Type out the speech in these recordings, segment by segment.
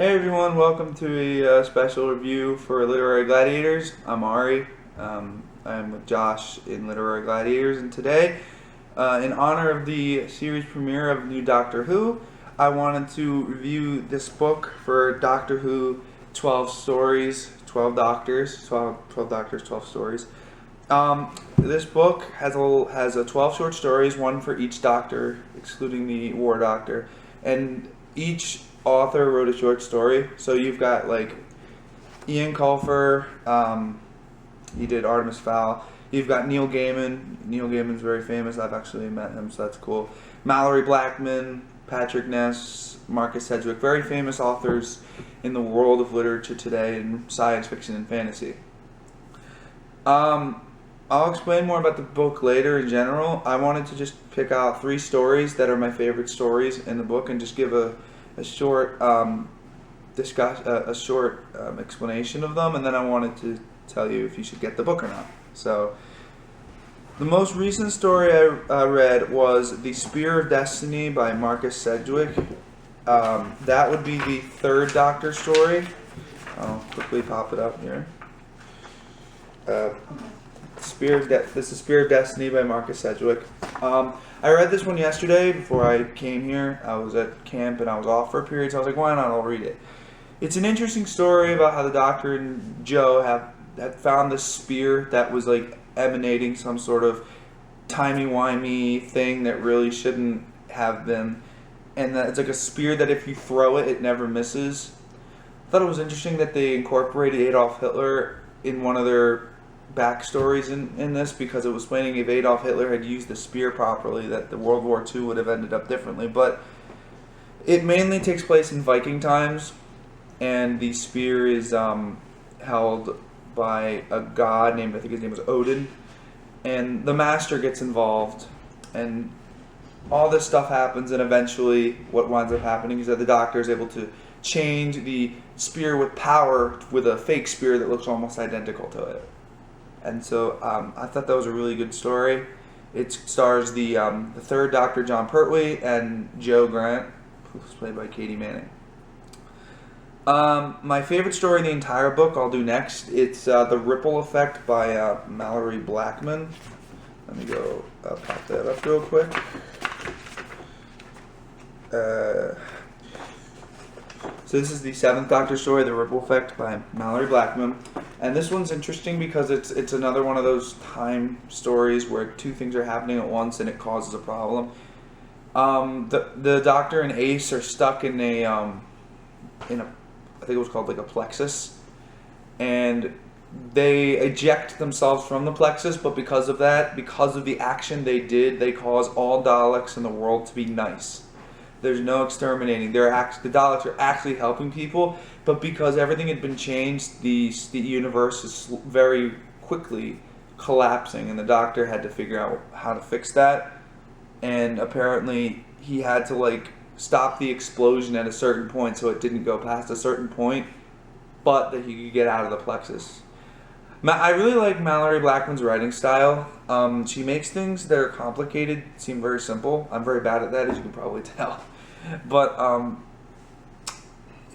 Hey everyone, welcome to a special review for Literary Gladiators. I'm Ari. I'm with Josh in Literary Gladiators, and today, in honor of the series premiere of New Doctor Who, I wanted to review this book for Doctor Who 12 Stories, 12 Doctors, 12 Doctors, 12 Stories. This book has a 12 short stories, one for each Doctor, excluding the War Doctor, and each author wrote a short story. So you've got like Eoin Colfer, he did Artemis Fowl. You've got Neil Gaiman. Neil Gaiman's very famous. I've actually met him, so that's cool. Malorie Blackman, Patrick Ness, Marcus Sedgwick, very famous authors in the world of literature today in science fiction and fantasy. I'll explain more about the book later in general. I wanted to just pick out 3 stories that are my favorite stories in the book and just give a short explanation of them, and then I wanted to tell you if you should get the book or not. So, the most recent story I read was The Spear of Destiny by Marcus Sedgwick. That would be the 3rd Doctor story. I'll quickly pop it up here. This is Spear of Destiny by Marcus Sedgwick. I read this one yesterday before I came here. I was at camp and I was off for a period, so I was like, why not? I'll read it. It's an interesting story about how the Doctor and Joe had found this spear that was like emanating some sort of timey-wimey thing that really shouldn't have been. And that it's like a spear that if you throw it, it never misses. I thought it was interesting that they incorporated Adolf Hitler in one of their backstories in this, because it was explaining if Adolf Hitler had used the spear properly, that the World War II would have ended up differently. But it mainly takes place in Viking times, and the spear is held by a god named, I think his name was Odin, and the Master gets involved, and all this stuff happens, and eventually what winds up happening is that the Doctor is able to change the spear with power with a fake spear that looks almost identical to it. And so I thought that was a really good story. It stars the 3rd Doctor, John Pertwee, and Jo Grant, who's played by Katie Manning. My favorite story in the entire book I'll do next. It's The Ripple Effect by Malorie Blackman. Let me go pop that up real quick. So this is the 7th Doctor story, The Ripple Effect by Malorie Blackman. And this one's interesting because it's another one of those time stories where 2 things are happening at once and it causes a problem. The Doctor and Ace are stuck in a I think it was called like a plexus, and they eject themselves from the plexus, but because of the action they did, they cause all Daleks in the world to be nice. There's no exterminating. The Daleks are actually helping people, but because everything had been changed, the universe is very quickly collapsing, and the Doctor had to figure out how to fix that. And apparently, he had to like stop the explosion at a certain point, so it didn't go past a certain point, but that he could get out of the plexus. I really like Malorie Blackman's writing style. She makes things that are complicated seem very simple. I'm very bad at that, as you can probably tell. But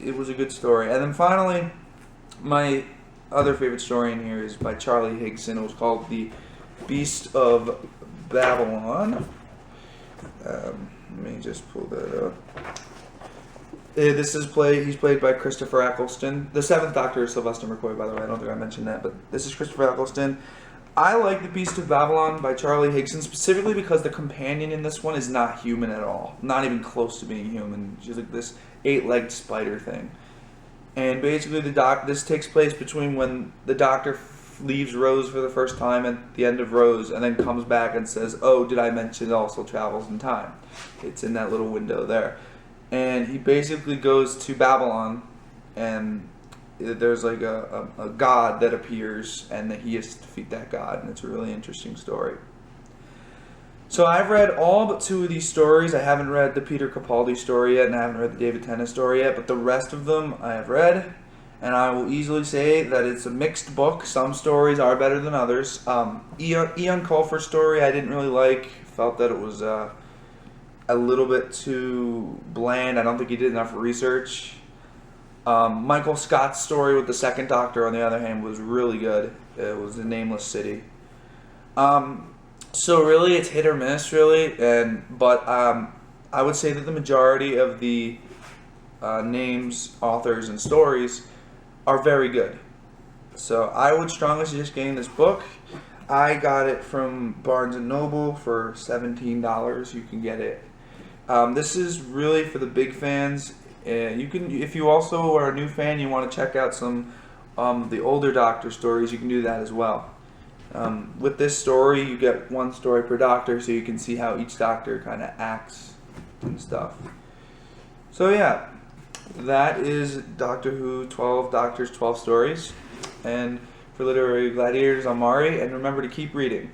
it was a good story. And then finally, my other favorite story in here is by Charlie Higson. It was called The Beast of Babylon. Let me just pull that up. He's played by Christopher Eccleston. The 7th Doctor is Sylvester McCoy, by the way. I don't think I mentioned that, but this is Christopher Eccleston. I like The Beast of Babylon by Charlie Higson specifically because the companion in this one is not human at all. Not even close to being human. She's like this 8-legged spider thing. And basically this takes place between when the Doctor leaves Rose for the first time at the end of Rose, and then comes back and says, oh, did I mention it also travels in time? It's in that little window there. And he basically goes to Babylon, and there's like a god that appears, and that he has to defeat that god, and it's a really interesting story. So I've read all but 2 of these stories. I haven't read the Peter Capaldi story yet, and I haven't read the David Tennant story yet, but the rest of them I have read, and I will easily say that it's a mixed book. Some stories are better than others. Eoin Colfer's story I didn't really like. Felt that it was a little bit too bland. I don't think he did enough research. Michael Scott's story with the Second Doctor, on the other hand, was really good. It was The Nameless City. So really, it's hit or miss, really, but I would say that the majority of the names, authors, and stories are very good. So I would strongly suggest getting this book. I got it from Barnes & Noble for $17. You can get it. This is really for the big fans. You can, if you also are a new fan, you want to check out some the older Doctor stories, you can do that as well. With this story, you get one story per Doctor, so you can see how each Doctor kind of acts and stuff. So yeah, that is Doctor Who 12 Doctors, 12 Stories. And for Literary Gladiators, I'm Mari, and remember to keep reading.